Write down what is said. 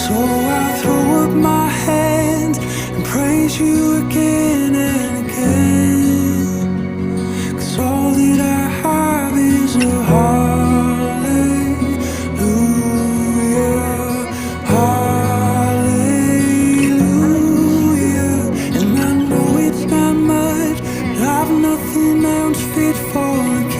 So I throw up my hands and praise you again and again. 'Cause all that I have is a hallelujah, hallelujah. And I know it's not much, but I've nothing else fit for a king.